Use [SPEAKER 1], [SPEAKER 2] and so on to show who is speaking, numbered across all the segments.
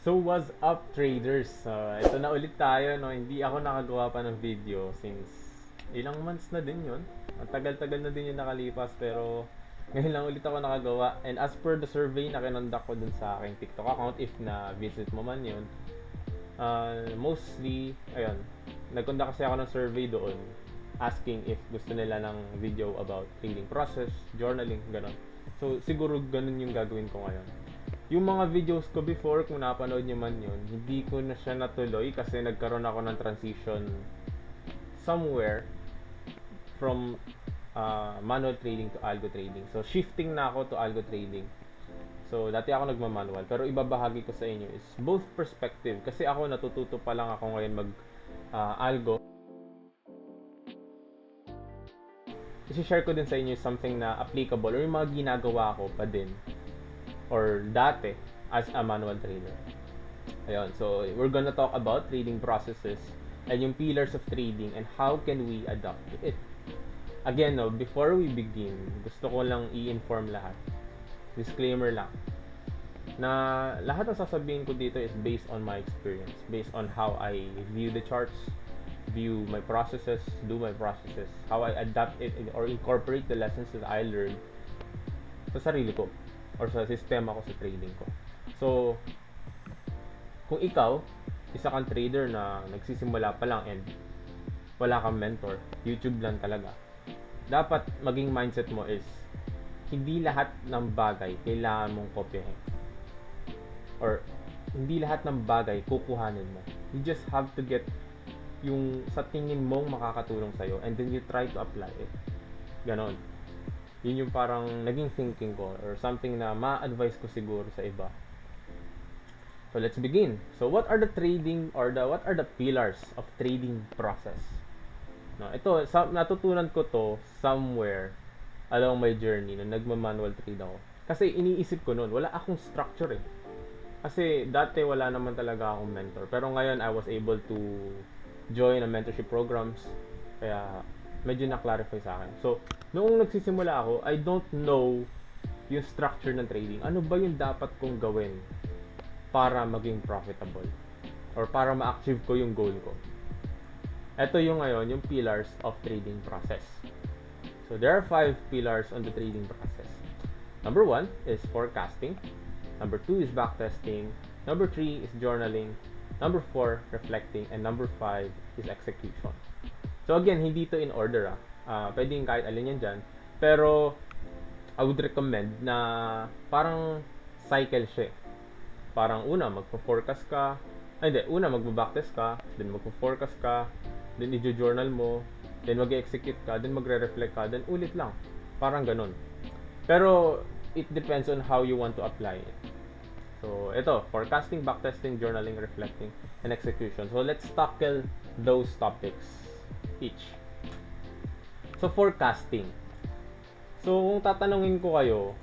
[SPEAKER 1] So what's up traders? Ito na ulit tayo, no? Hindi ako nakagawa pa ng video since ilang months na din yun. Ang tagal-tagal na din yung nakalipas pero ngayon lang ulit ako nakagawa. And as per the survey na kinonduct ko dun sa aking TikTok account, if na-visit mo man yun, mostly, ayun, nag-conduct kasi ako ng survey doon asking if gusto nila ng video about trading process, journaling, ganon. So siguro ganun yung gagawin ko ngayon. Yung mga videos ko before, kung napanood nyo man yun, hindi ko na siya natuloy kasi nagkaroon ako ng transition somewhere from manual trading to algo trading. So, shifting na ako to algo trading. So, dati ako nagmamanual. Pero ibabahagi ko sa inyo is both perspective. Kasi ako natututo pa lang ako ngayon mag algo. I-share ko din sa inyo something na applicable or yung mga ginagawa ko pa din or dati as a manual trader. Ayun, so we're gonna talk about trading processes and yung pillars of trading and how can we adapt to it. Again, no, before we begin, gusto ko lang i-inform lahat. Disclaimer lang. Na lahat ng sasabihin ko dito is based on my experience, based on how I view the charts, view my processes, do my processes, how I adapt it or incorporate the lessons that I learned sa sarili ko or sa sistema ko sa trading ko. So, kung ikaw, isa kang trader na nagsisimula pa lang and wala kang mentor, YouTube lang talaga, dapat maging mindset mo is hindi lahat ng bagay kailangan mong kopyahin. Or hindi lahat ng bagay kukuhanin mo. You just have to get yung sa tingin mong makakatulong sa'yo and then you try to apply it. Ganon. Yun yung parang naging thinking ko or something na ma-advise ko siguro sa iba. So let's begin. So what are the trading or what are the pillars of trading process? No, ito natutunan ko to somewhere along my journey na nagma-manual trade ako. Kasi iniisip ko noon, wala akong structure eh. Kasi dati wala naman talaga akong mentor. Pero ngayon I was able to join a mentorship programs. Kaya medyo na-clarify sa akin. So, noong nagsisimula ako, I don't know yung structure ng trading. Ano ba yung dapat kong gawin para maging profitable? Or para ma-achieve ko yung goal ko? Ito yung ngayon, yung pillars of trading process. So, there are 5 pillars on the trading process. Number 1 is forecasting. Number 2 is backtesting. Number 3 is journaling. Number 4, reflecting. And number 5 is execution. So again, hindi to in order pwedeng kahit alin yan dyan. Pero, I would recommend na parang cycle siya. Parang una, magpo-forecast ka. Una, magbo-backtest ka. Then magpo-forecast ka. Then i-journal mo. Then mag-execute ka. Then magre-reflect ka. Then ulit lang. Parang ganun. Pero, it depends on how you want to apply it. So, ito, forecasting, backtesting, journaling, reflecting, and execution. So, let's tackle those topics each. So, forecasting. So, kung tatanungin ko kayo,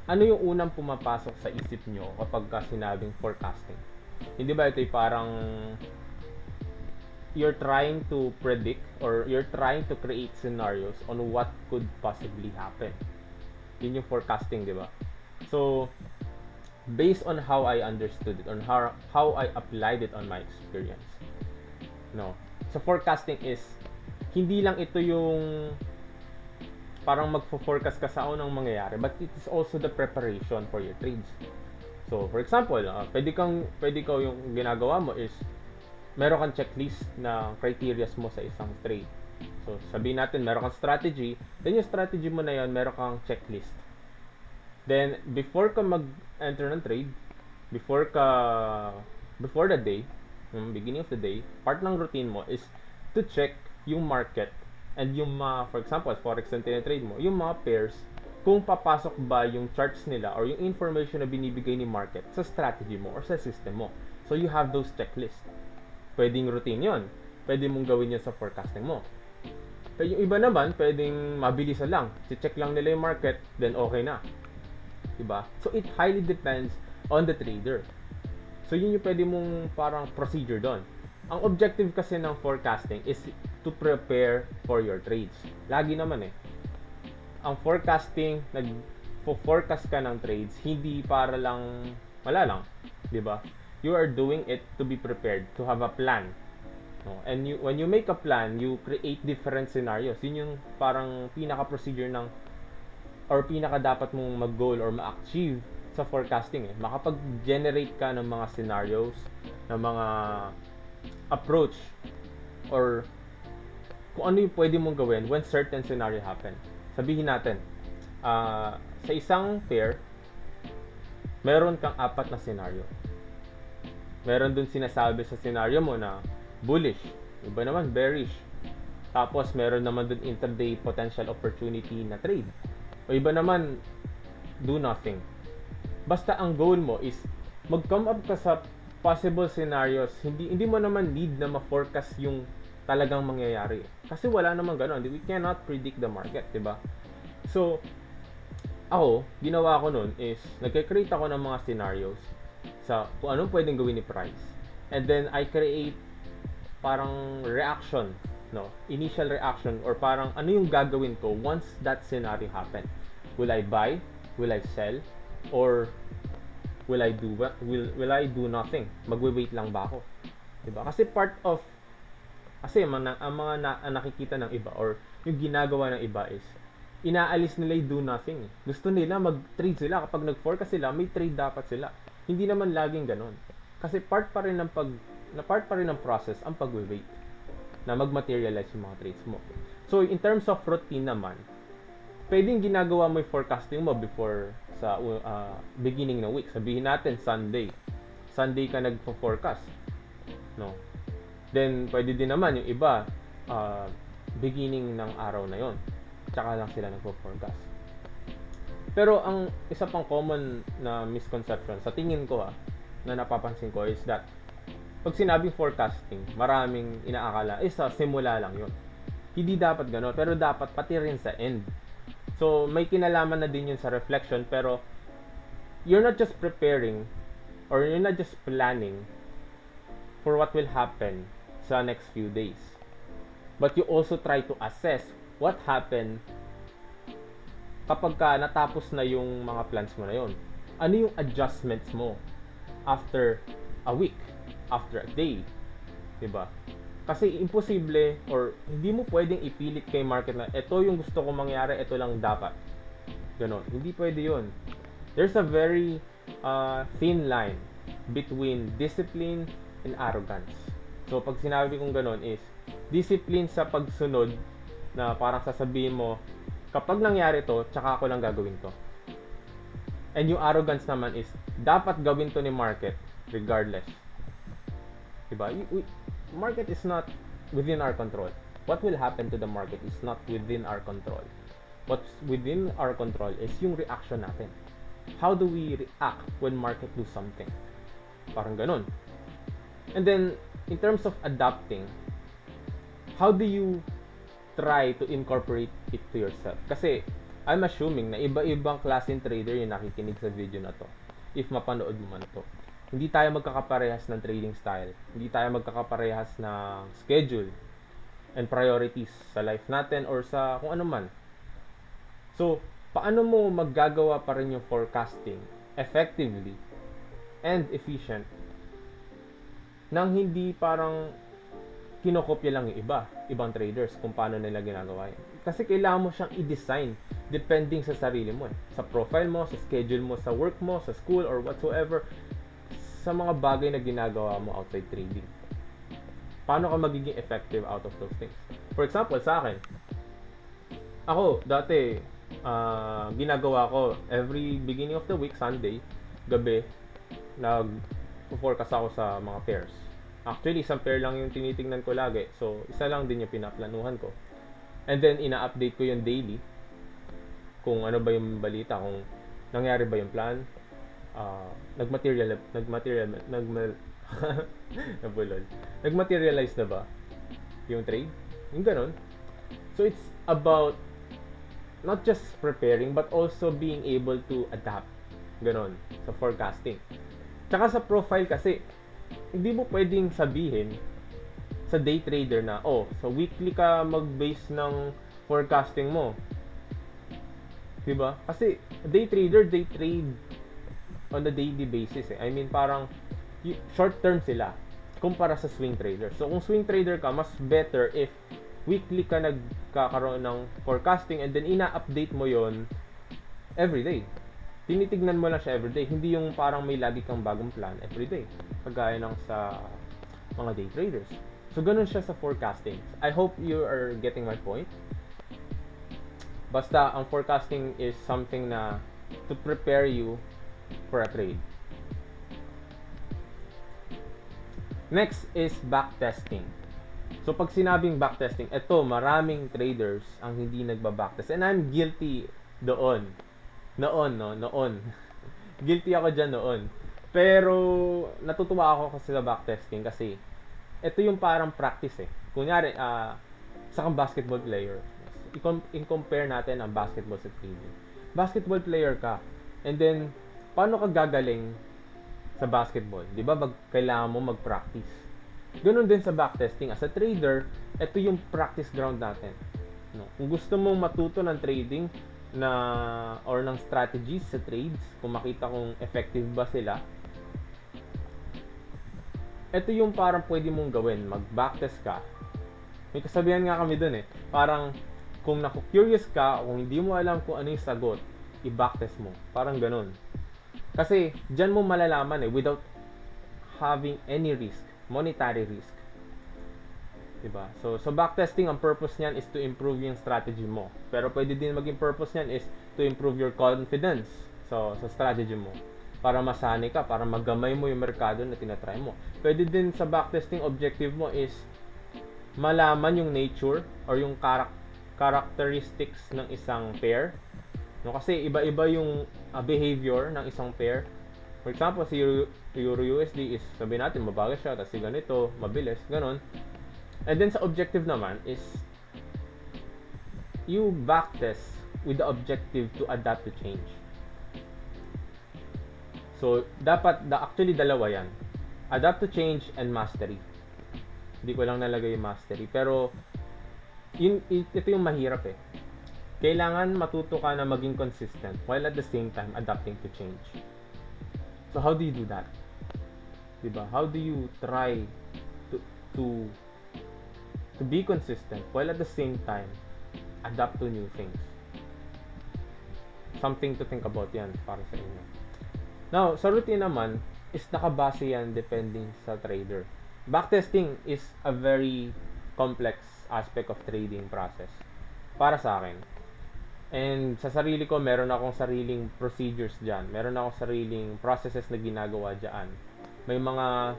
[SPEAKER 1] ano yung unang pumapasok sa isip nyo kapag sinabing forecasting? Hindi ba ito'y parang you're trying to predict or you're trying to create scenarios on what could possibly happen? Yun yung forecasting, di ba? So, based on how I understood it, on how I applied it on my experience. No. So, forecasting is hindi lang ito yung parang magfo-forecast ka sa unang mangyayari, but it is also the preparation for your trades. So, for example, pwede ka yung ginagawa mo is meron kang checklist na criteria mo sa isang trade. So, sabihin natin meron kang strategy, then yung strategy mo na yon meron kang checklist. Then, before ka mag-enter ng trade, before the day, beginning of the day, part ng routine mo is to check yung market and yung for example, forex na tinatrade mo, yung mga pairs, kung papasok ba yung charts nila or yung information na binibigay ni market sa strategy mo or sa system mo. So, you have those checklists. Pwedeng routine yon. Pwede mong gawin yun sa forecasting mo. Pero yung iba naman, pwedeng mabilis lang. Si-check lang nila yung market, then okay na. Diba? So, it highly depends on the trader. So, yun yung pwede mong parang procedure doon. Ang objective kasi ng forecasting is to prepare for your trades. Lagi naman ang forecasting, nag-forecast ka ng trades, hindi para lang, wala lang, di ba? You are doing it to be prepared, to have a plan. No? And when you make a plan, you create different scenarios. Yun yung parang pinaka-procedure ng or pinaka dapat mong mag-goal or ma-achieve sa forecasting makapag-generate ka ng mga scenarios, ng mga approach or kung ano yung pwede mong gawin when certain scenario happen. Sabihin natin, sa isang pair, meron kang 4 na scenario. Meron dun sinasabi sa scenario mo na bullish, iba naman bearish. Tapos meron naman dun intraday potential opportunity na trade. O iba naman, do nothing. Basta ang goal mo is mag-come up ka sa possible scenarios. Hindi mo naman need na ma-forecast yung talagang mangyayari. Kasi wala naman gano'n. We cannot predict the market, diba? So, ako, ginawa ko nun is nagka-create ako ng mga scenarios sa kung anong pwedeng gawin ni price. And then, I create parang reaction, initial reaction or parang ano yung gagawin ko once that scenario happen. Will I buy? Will I sell? Or will I do nothing? Magwe-wait lang ba ako? Diba? Kasi ang mga nakikita ng iba or yung ginagawa ng iba is inaalis nila yung do nothing. Gusto nila mag-trade sila. Kapag nag-forecast sila, may trade dapat sila. Hindi naman laging ganon. Kasi part pa rin ng process ang pag-wait na mag-materialize yung mga trades mo. So, in terms of routine naman, pwedeng ginagawa mo yung forecasting mo before sa beginning ng week. Sabihin natin, Sunday ka nagpo-forecast. No? Then, pwede din naman yung iba, beginning ng araw na yon. Tsaka lang sila nagpo-forecast. Pero ang isa pang common na misconception, sa tingin ko na napapansin ko is that pag sinabing forecasting, maraming inaakala, sa simula lang yon. Hindi dapat gano'n, pero dapat pati rin sa end. So, may kinalaman na din yun sa reflection, pero you're not just preparing or you're not just planning for what will happen sa next few days. But you also try to assess what happened kapag natapos na yung mga plans mo na yon. Ano yung adjustments mo after a week, after a day, diba? Kasi imposible or hindi mo pwedeng ipilit kay market na ito yung gusto ko mangyari, ito lang dapat. Ganon. Hindi pwede yun. There's a very thin line between discipline and arrogance. So, pag sinabi kong ganon is discipline sa pagsunod na parang sasabihin mo kapag nangyari to, tsaka ako lang gagawin to. And yung arrogance naman is dapat gawin to ni market regardless. Diba? Market is not within our control. What will happen to the market is not within our control. What's within our control is yung reaction natin. How do we react when market do something? Parang ganun. And then, in terms of adapting, how do you try to incorporate it to yourself? Kasi, I'm assuming na iba-ibang klaseng trader yung nakikinig sa video na to. If mapanood mo man to. Hindi tayo magkakaparehas ng trading style. Hindi tayo magkakaparehas ng schedule and priorities sa life natin or sa kung ano man. So, paano mo maggagawa pa rin yung forecasting effectively and efficient nang hindi parang kinokopya lang yung ibang traders kung paano nila ginagawa yun. Kasi kailangan mo siyang i-design depending sa sarili mo. Sa profile mo, sa schedule mo, sa work mo, sa school, or whatsoever, sa mga bagay na ginagawa mo outside trading. Paano ka magiging effective out of those things? For example, sa akin, ako, dati, ginagawa ko, every beginning of the week, Sunday, gabi, nag-forecast ako sa mga pairs. Actually, isang pair lang yung tinitingnan ko lagi. So, isa lang din yung pinaplanuhan ko. And then, ina-update ko yung daily. Kung ano ba yung balita, kung nangyari ba yung plan, nagmaterialize na ba yung trade? Yung ganun. So, it's about not just preparing, but also being able to adapt. Ganon. Sa forecasting. Tsaka sa profile kasi, hindi mo pwedeng sabihin sa day trader na, sa weekly ka mag-base ng forecasting mo. Diba? Kasi day trader, they trade on a daily basis. I mean, parang short term sila kumpara sa swing trader. So kung swing trader ka, mas better if weekly ka nagkakaroon ng forecasting and then ina-update mo yon every day. Tinitignan mo lang siya every day, hindi yung parang may lagi kang bagong plan every day, kagaya ng sa mga day traders. So ganun siya sa forecasting. I hope you are getting my point. Basta ang forecasting is something na to prepare you for a trade. Next is backtesting. So pag sinabing backtesting, eto maraming traders ang hindi nagba-backtest and I'm guilty doon. Noon. Guilty ako dyan noon. Pero natutuwa ako kasi sa backtesting kasi ito yung parang practice eh. Kunyari, sa kang basketball player, i-compare natin ang basketball sa trading. Basketball player ka and then paano ka gagaling sa basketball? 'Di ba? Kailangan mo mag-practice. Ganun din sa backtesting. As a trader, ito yung practice ground natin. No? Kung gusto mong matuto ng trading or ng strategies sa trades, kung makita kung effective ba sila, ito yung parang pwede mong gawin. Mag-backtest ka. May kasabihan nga kami dun eh. Parang kung naku-curious ka, kung hindi mo alam kung ano yung sagot, i-backtest mo. Parang ganun. Kasi, dyan mo malalaman eh, without having any risk, monetary risk. Diba? So, backtesting, ang purpose niyan is to improve yung strategy mo. Pero pwede din maging purpose niyan is to improve your confidence sa strategy mo. Para masanay ka, para magamay mo yung merkado na tinatry mo. Pwede din sa backtesting, objective mo is malaman yung nature or yung characteristics ng isang pair. No, kasi iba-iba yung behavior ng isang pair. For example, si Euro USD is, sabihin natin, mabagal siya, tapos si ganito, mabilis, ganon. And then sa objective naman is, you backtest with the objective to adapt to change. So, actually dalawa yan. Adapt to change and mastery. Hindi ko lang nalagay yung mastery. Pero, ito yung mahirap eh. Kailangan matuto ka na maging consistent while at the same time adapting to change. So how do you do that? Diba? How do you try to be consistent while at the same time adapt to new things? Something to think about yan para sa inyo. Now, sa routine naman is nakabase yan depending sa trader. Backtesting is a very complex aspect of trading process para sa akin. And sa sarili ko, meron akong sariling procedures dyan. Meron akong sariling processes na ginagawa dyan. May mga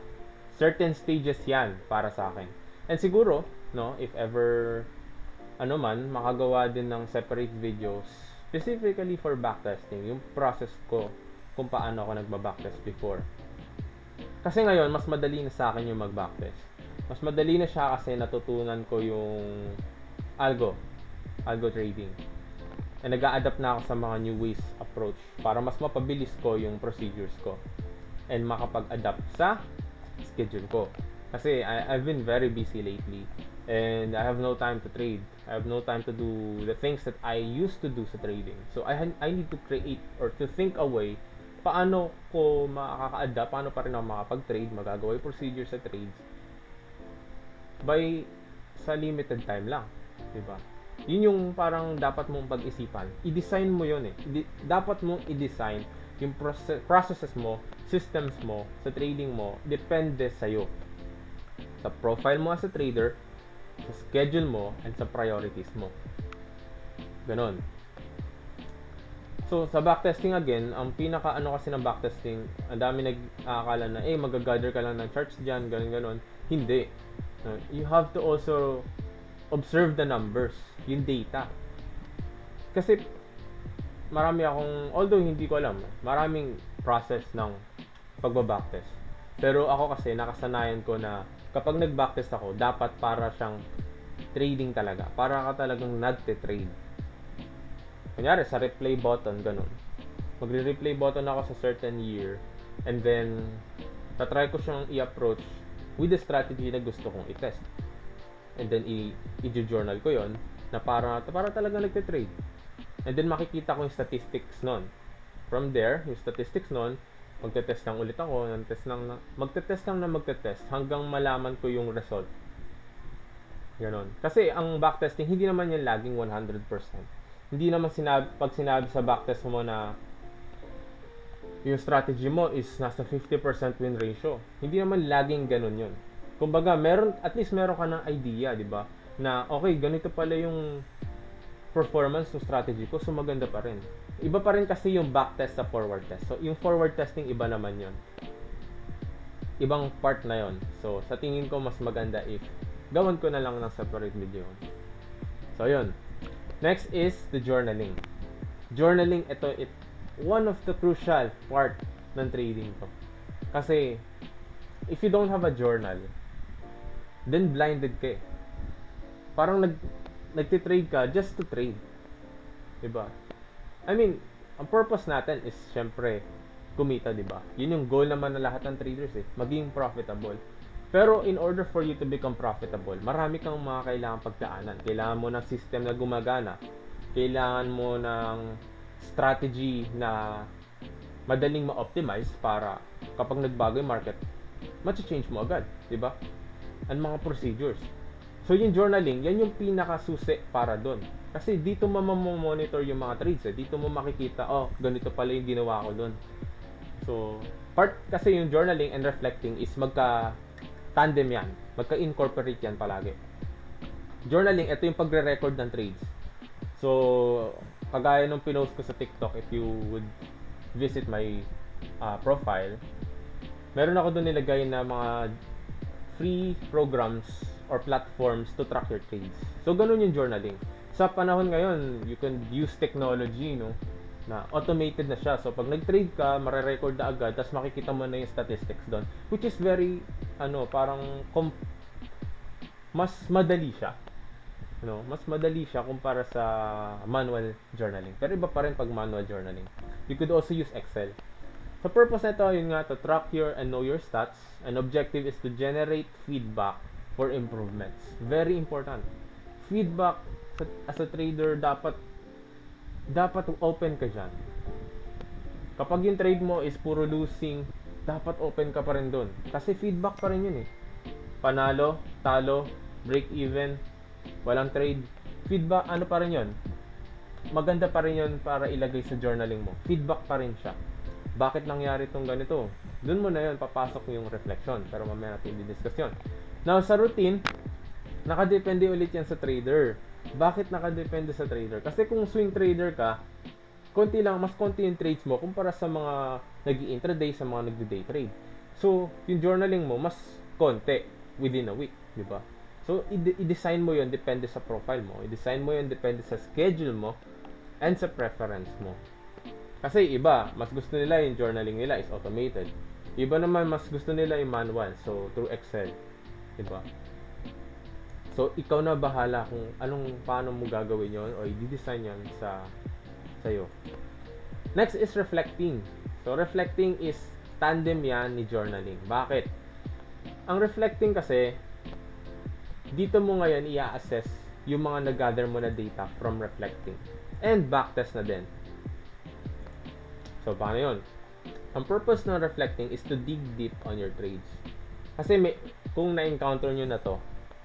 [SPEAKER 1] certain stages yan para sa akin. And siguro, no, if ever, makagawa din ng separate videos specifically for backtesting, yung process ko kung paano ako nagba-backtest before. Kasi ngayon, mas madali na sa akin yung mag-backtest. Mas madali na siya kasi natutunan ko yung algo trading. And nag-a-adapt na ako sa mga new ways approach para mas mapabilis ko yung procedures ko and makapag-adapt sa schedule ko. Kasi I've been very busy lately and I have no time to trade. I have no time to do the things that I used to do sa trading. So I need to create or to think a way paano ko makaka-adapt, paano pa rin ako makapag-trade, magagawa yung procedure sa trades sa limited time lang, diba? Yun yung parang dapat mong pag-isipan. I-design mo yun eh. Dapat mong i-design yung processes mo, systems mo, sa trading mo, depende sa'yo. Sa profile mo as a trader, sa schedule mo, and sa priorities mo. Ganon. So, sa backtesting again, ang pinaka-ano kasi ng backtesting, ang dami nag-aakala na, mag-gather ka lang ng charts dyan, ganon. Hindi. You have to also observe the numbers, yung data. Kasi although hindi ko alam, maraming process ng pagba-backtest. Pero ako kasi nakasanayan ko na kapag nag-backtest ako, dapat para siyang trading talaga. Para ka talagang nagte-trade. Kunyari, sa replay button, ganun. Magre-replay button ako sa certain year and then tatry ko siyang i-approach with the strategy na gusto kong i-test. And then i-journal ko yon na para talaga nagte-trade. And then makikita ko yung statistics nun. From there, yung statistics nun, Magte-test lang ulit ako, magte-test lang na magte-test hanggang malaman ko yung result. Ganon. Kasi ang backtesting, hindi naman yan laging 100%. Hindi naman pag sinabi sa backtest mo na yung strategy mo is nasa 50% win ratio. Hindi naman laging ganun yun. Kumbaga, at least meron ka ng idea, di ba? Na, okay, ganito pala yung performance ng strategy ko, so maganda pa rin. Iba pa rin kasi yung backtest sa forward test. So, yung forward testing, iba naman yun. Ibang part na yon. So, sa tingin ko, mas maganda if gawan ko na lang ng separate video. So, yun. Next is the journaling. Journaling, ito, one of the crucial part ng trading ko. Kasi, if you don't have a journal, then blinded ka eh. Parang nagtitrade ka just to trade. Diba? I mean, ang purpose natin is, syempre, kumita, diba? Yun yung goal naman ng lahat ng traders eh. Maging profitable. Pero in order for you to become profitable, marami kang mga kailangan pagdaanan. Kailangan mo ng system na gumagana. Kailangan mo ng strategy na madaling ma-optimize para kapag nagbago yung market, ma-change mo agad, di ba? Ang mga procedures. So yung journaling, yan yung pinakasusi para doon. Kasi dito mo monitor yung mga trades eh. Dito mo makikita, ganito pala yung ginawa ko doon. So, part kasi yung journaling and reflecting is magka-tandem yan. Magka-incorporate yan palagi. Journaling, ito yung pagre-record ng trades. So, kagaya nung pinost ko sa TikTok, if you would visit my profile, meron ako doon nilagay na mga free programs or platforms to track your trades. So, ganun yung journaling. Sa panahon ngayon, you can use technology, no? Na automated na siya. So, pag nag-trade ka, mare-record na agad, tapos makikita mo na yung statistics doon. Which is very, parang mas madali siya. Mas madali siya kumpara sa manual journaling. Pero iba pa rin pag manual journaling. You could also use Excel. Sa purpose nito, yun nga, to track your and know your stats. An objective is to generate feedback for improvements. Very important. Feedback as a trader, dapat open ka dyan. Kapag yung trade mo is puro losing, dapat open ka pa rin dun. Kasi feedback pa rin yun eh. Panalo, talo, break even, walang trade. Feedback, pa rin yun? Maganda pa rin yun para ilagay sa journaling mo. Feedback pa rin siya. Bakit nangyari itong ganito? Doon mo na yun, papasok yung reflection. Pero mamaya natin i-discuss yun. Now, sa routine, nakadepende ulit yan sa trader. Bakit nakadepende sa trader? Kasi kung swing trader ka, mas konti yung trades mo kumpara sa mga nag-i-intraday, sa mga nag-day trade. So, yung journaling mo, mas konti within a week. Diba? So, i-design mo yun, depende sa profile mo. I-design mo yun, depende sa schedule mo and sa preference mo. Kasi iba, mas gusto nila yung journaling nila is automated. Iba naman, mas gusto nila yung manual. So, through Excel. Diba? So, ikaw na bahala kung paano mo gagawin yon o i-design yon sa'yo. Next is reflecting. So, reflecting is tandem yan ni journaling. Bakit? Ang reflecting kasi, dito mo ngayon i-assess yung mga nag-gather mo na data from reflecting. And backtest na din. So, paano yun? Ang purpose ng reflecting is to dig deep on your trades. Kasi kung na-encounter nyo na to,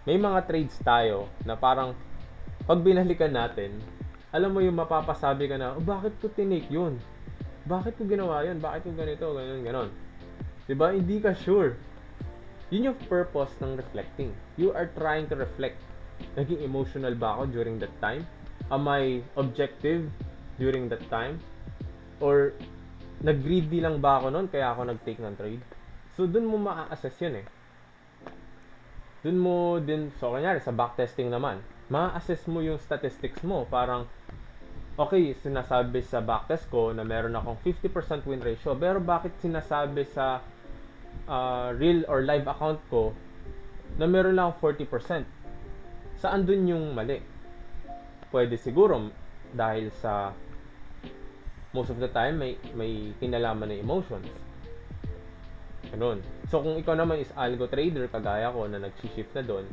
[SPEAKER 1] may mga trades tayo na parang pag binalikan natin, alam mo yung mapapasabi ka na, bakit ko tinake yun? Bakit ko ginawa yun? Bakit ko ganito? Ganon. Diba? Hindi ka sure. Yun yung purpose ng reflecting. You are trying to reflect. Naging emotional ba ako during that time? Am I objective during that time? Or nag-greedy lang ba ako noon kaya ako nag-take ng trade? So, dun mo ma-assess yun eh. Dun mo din, so kanyari sa backtesting naman, ma-assess mo yung statistics mo. Parang, okay, sinasabi sa backtest ko na meron akong 50% win ratio, pero bakit sinasabi sa real or live account ko na meron lang 40%? Saan dun yung mali? Pwede siguro dahil sa most of the time may kinalaman na emotions. Ganun. So, kung ikaw naman is algo trader, kagaya ko na nag-shift na doon,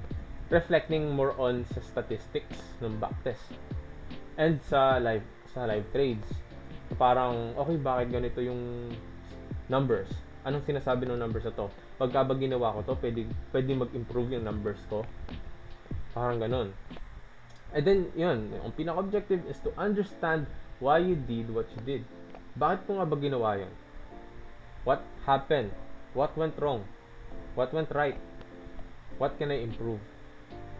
[SPEAKER 1] reflecting more on sa statistics ng backtest and sa live trades. So, parang, okay, bakit ganito yung numbers. Anong sinasabi ng numbers na to? Pagka ba ginawa ko to, pwede mag-improve yung numbers ko. Parang ganun. And then, yun, ang pinaka-objective is to understand why you did what you did. Bakit ko nga ba ginawa yun? What happened? What went wrong? What went right? What can I improve?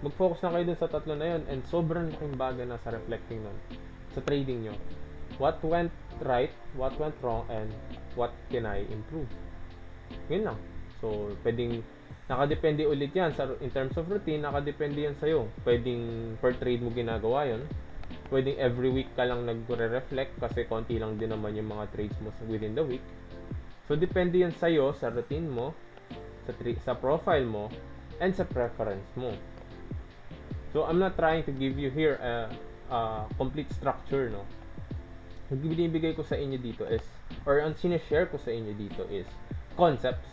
[SPEAKER 1] Mag-focus na kayo dun sa tatlo na yun, and sobrang laking bagay na sa reflecting nun, sa trading nyo. What went right, what went wrong, and what can I improve? Yun lang. So, pwedeng nakadepende ulit yan in terms of routine, nakadepende yan sa'yo. Pwedeng per trade mo ginagawa yun. Pwedeng every week ka lang nagre-reflect kasi konti lang din naman yung mga trades mo within the week. So, depende yan sa'yo, sa routine mo, sa profile mo, and sa preference mo. So, I'm not trying to give you here a complete structure, no? Ang binibigay ko sa inyo dito is, or ang sinishare ko sa inyo dito is, concepts,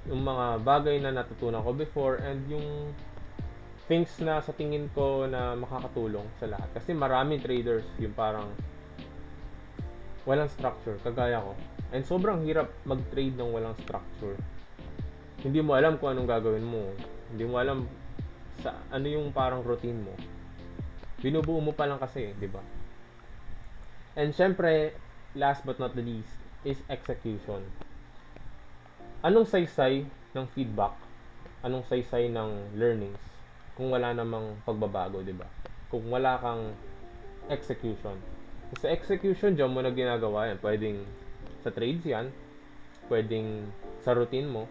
[SPEAKER 1] yung mga bagay na natutunan ko before, and yung things na sa tingin ko na makakatulong sa lahat. Kasi maraming traders yung parang walang structure, kagaya ko. And sobrang hirap mag-trade ng walang structure. Hindi mo alam kung anong gagawin mo. Hindi mo alam sa ano yung parang routine mo. Binubuo mo pa lang kasi, di ba? And syempre, last but not the least, is execution. Anong saysay ng feedback? Anong saysay ng learnings? Kung wala namang pagbabago, di ba? Kung wala kang execution. Sa execution, diyan mo na ginagawa yan. Pwedeng sa trades yan, pwedeng sa routine mo,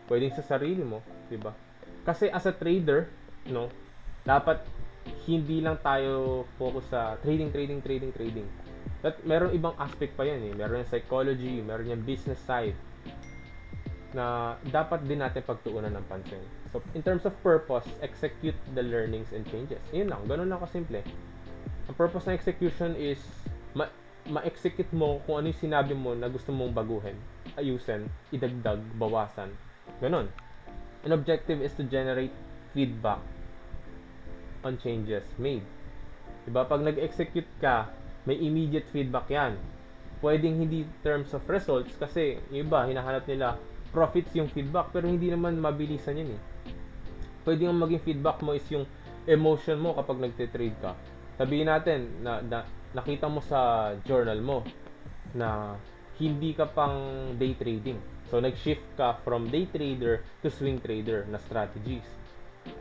[SPEAKER 1] pwedeng sa sarili mo, di ba? Kasi as a trader, no, dapat hindi lang tayo focus sa trading. But meron ibang aspect pa yan eh. Meron yung psychology, meron yung business side na dapat din natin pagtuunan ng pansin. So, in terms of purpose, execute the learnings and changes. Yun lang, ganun lang kasimple. Ang purpose ng execution is ma-execute mo kung ano yung sinabi mo na gusto mong baguhin, ayusin, idagdag, bawasan. Ganun. An objective is to generate feedback on changes made. Diba? Pag nag-execute ka, may immediate feedback yan. Pwedeng hindi terms of results kasi yung iba, hinahanap nila profits yung feedback pero hindi naman mabilisan yun eh. Pwedeng ang maging feedback mo is yung emotion mo kapag nagte-trade ka. Sabihin natin na nakita mo sa journal mo na hindi ka pang day trading. So, nag-shift ka from day trader to swing trader na strategies.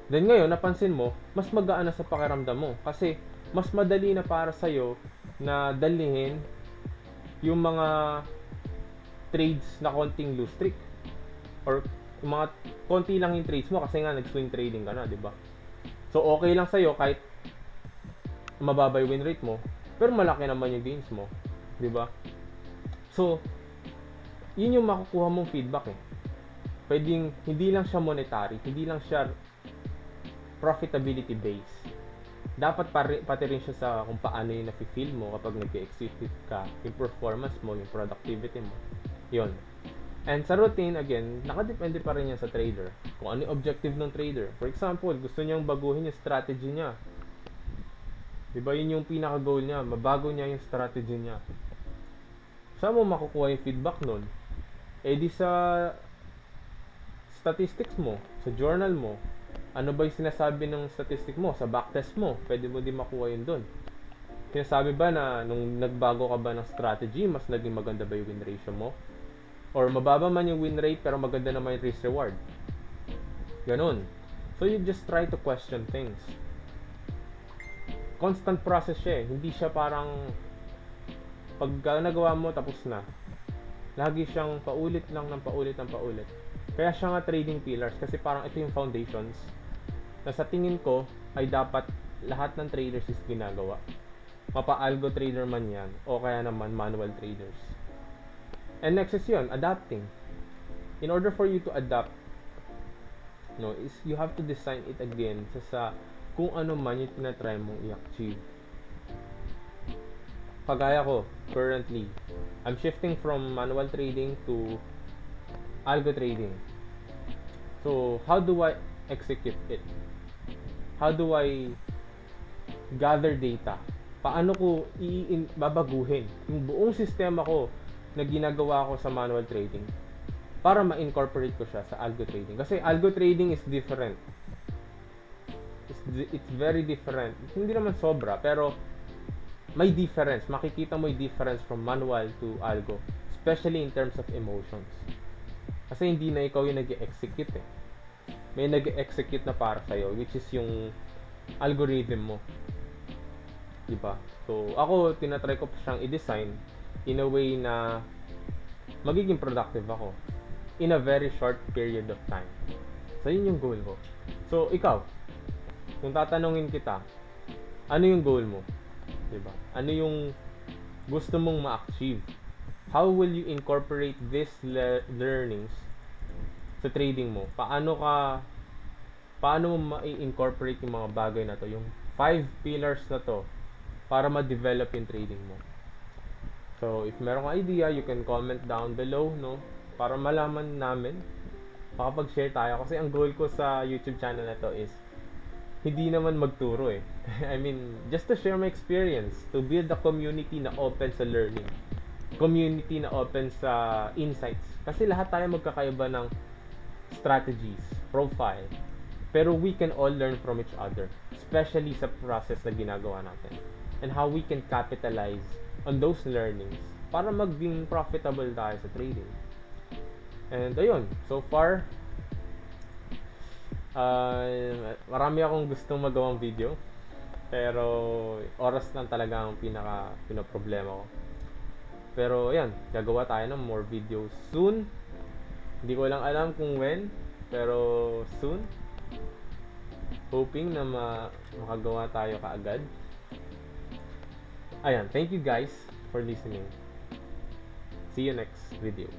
[SPEAKER 1] Then ngayon, napansin mo, mas magaan na sa pakiramdam mo kasi mas madali na para sa'yo na dalhin yung mga trades na konting loose streak or yung mga konti lang yung trades mo kasi nga nag-swing trading ka na, di ba? So, okay lang sa'yo kahit mababa yung win rate mo, pero malaki naman yung gains mo, di ba? So, yun yung makukuha mong feedback eh. Pwedeng hindi lang siya monetary, hindi lang siya profitability based. Dapat pati rin siya sa kung paano yung nafe-feel mo kapag nag-execute ka, yung performance mo, yung productivity mo. Yun. And sa routine, again, nakadepende pa rin yan sa trader. Kung ano yung objective ng trader. For example, gusto niyang baguhin yung strategy niya. Diba yun yung pinaka-goal niya, mabago niya yung strategy niya. Saan mo makukuha yung feedback nun? Eh di sa statistics mo, sa journal mo. Ano ba yung sinasabi ng statistic mo? Sa backtest mo, pwede mo din makuha yun dun. Sinasabi ba na nung nagbago ka ba ng strategy, mas naging maganda ba yung win ratio mo? Or mababa man yung win rate pero maganda naman yung risk reward. Ganon. So you just try to question things. Constant process siya eh. Hindi siya parang pag nagawa mo tapos na. Lagi siyang paulit lang ng paulit. Kaya siya nga trading pillars kasi parang ito yung foundations na sa tingin ko ay dapat lahat ng traders is ginagawa. Mapa-algo trader man yan o kaya naman manual traders. And next is yun, adapting. In order for you to adapt, no, is you have to design it again sa kung ano man yung tinatry mong i-achieve. Kagaya ko, currently, I'm shifting from manual trading to algo trading. So, how do I execute it? How do I gather data? Paano ko babaguhin yung buong sistema ko na ginagawa ko sa manual trading para ma-incorporate ko siya sa algo trading. Kasi algo trading is different. It's very different. Hindi naman sobra, pero may difference. Makikita mo yung difference from manual to algo. Especially in terms of emotions. Kasi hindi na ikaw yung nag-execute eh. May nag-execute na para sa'yo, which is yung algorithm mo. Diba? So, ako, tinatry ko siyang i-design in a way na magiging productive ako in a very short period of time. So, yun yung goal ko. So, ikaw, kung tatanungin kita, ano yung goal mo? Diba? Ano yung gusto mong ma-achieve? How will you incorporate these learnings sa trading mo? Paano mo ma-incorporate yung mga bagay na to, yung 5 pillars na to, para ma-develop yung trading mo? So, if meron kang idea, you can comment down below, no? Para malaman namin, makapag-share tayo. Kasi ang goal ko sa YouTube channel na to is hindi naman magturo eh. I mean, just to share my experience, to build a community na open sa learning. Community na open sa insights. Kasi lahat tayo magkakaiba ng strategies, profile. Pero we can all learn from each other. Especially sa process na ginagawa natin. And how we can capitalize on those learnings para maging profitable tayo sa trading. And ayun, so far, marami akong gustong magawang video. Pero oras lang talaga ang pinaproblema ko. Pero ayan, gagawa tayo ng more videos soon. Hindi ko lang alam kung when, pero soon. Hoping na makagawa tayo kaagad. Ayan, thank you guys for listening. See you next video.